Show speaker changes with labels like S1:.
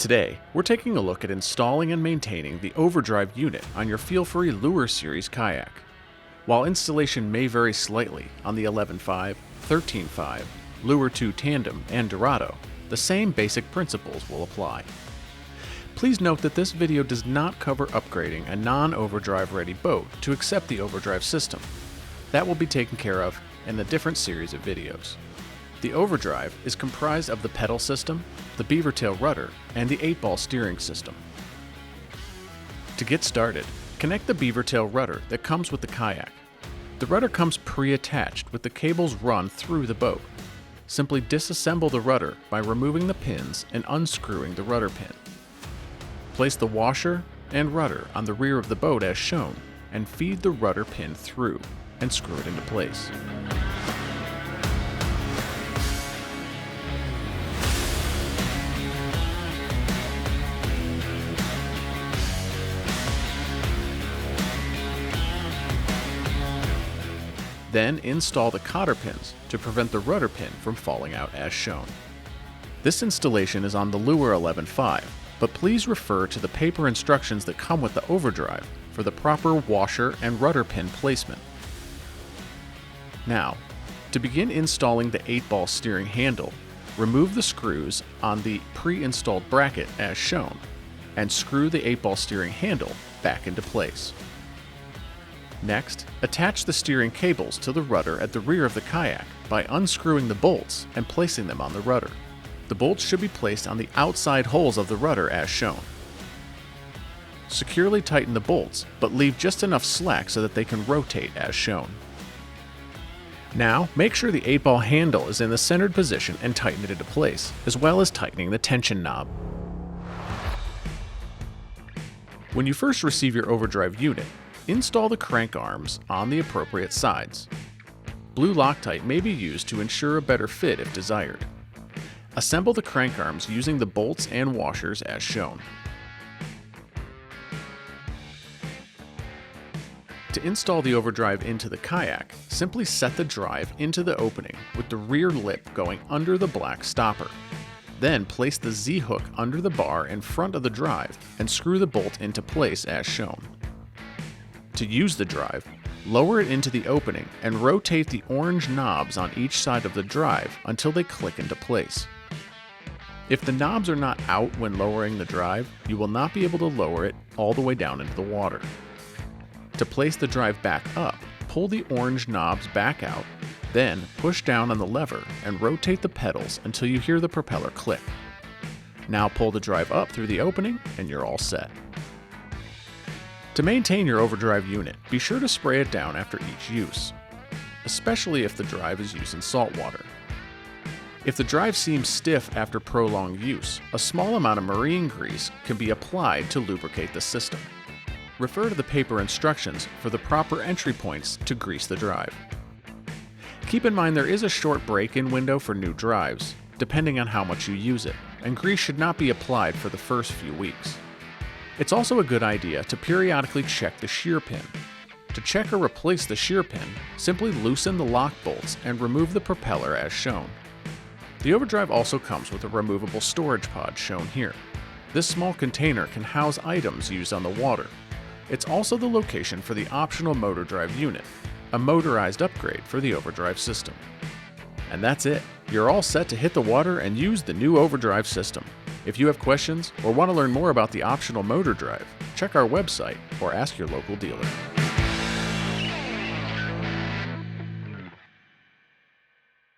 S1: Today, we're taking a look at installing and maintaining the OVERDRIVE unit on your Feelfree Lure Series kayak. While installation may vary slightly on the 11.5, 13.5, Lure 2 Tandem, and Dorado, the same basic principles will apply. Please note that this video does not cover upgrading a non-OVERDRIVE ready boat to accept the OVERDRIVE system. That will be taken care of in a different series of videos. The OVERDRIVE is comprised of the pedal system, the beaver tail rudder, and the 8-ball steering system. To get started, connect the beaver tail rudder that comes with the kayak. The rudder comes pre-attached with the cables run through the boat. Simply disassemble the rudder by removing the pins and unscrewing the rudder pin. Place the washer and rudder on the rear of the boat as shown, and feed the rudder pin through and screw it into place. Then install the cotter pins to prevent the rudder pin from falling out as shown. This installation is on the Lure 11.5, but please refer to the paper instructions that come with the OVERDRIVE for the proper washer and rudder pin placement. Now, to begin installing the 8-ball steering handle, remove the screws on the pre-installed bracket as shown, and screw the 8-ball steering handle back into place. Next, attach the steering cables to the rudder at the rear of the kayak by unscrewing the bolts and placing them on the rudder. The bolts should be placed on the outside holes of the rudder as shown. Securely tighten the bolts, but leave just enough slack so that they can rotate as shown. Now, make sure the 8-ball handle is in the centered position and tighten it into place, as well as tightening the tension knob. When you first receive your OVERDRIVE unit, install the crank arms on the appropriate sides. Blue Loctite may be used to ensure a better fit if desired. Assemble the crank arms using the bolts and washers as shown. To install the OVERDRIVE into the kayak, simply set the drive into the opening with the rear lip going under the black stopper. Then place the Z-hook under the bar in front of the drive and screw the bolt into place as shown. To use the drive, lower it into the opening and rotate the orange knobs on each side of the drive until they click into place. If the knobs are not out when lowering the drive, you will not be able to lower it all the way down into the water. To place the drive back up, pull the orange knobs back out, then push down on the lever and rotate the pedals until you hear the propeller click. Now pull the drive up through the opening and you're all set. To maintain your OVERDRIVE unit, be sure to spray it down after each use, especially if the drive is used in salt water. If the drive seems stiff after prolonged use, a small amount of marine grease can be applied to lubricate the system. Refer to the paper instructions for the proper entry points to grease the drive. Keep in mind there is a short break-in window for new drives, depending on how much you use it, and grease should not be applied for the first few weeks. It's also a good idea to periodically check the shear pin. To check or replace the shear pin, simply loosen the lock bolts and remove the propeller as shown. The OVERDRIVE also comes with a removable storage pod shown here. This small container can house items used on the water. It's also the location for the optional Motordrive unit, a motorized upgrade for the OVERDRIVE system. And that's it. You're all set to hit the water and use the new OVERDRIVE system. If you have questions or want to learn more about the optional Motordrive, check our website or ask your local dealer.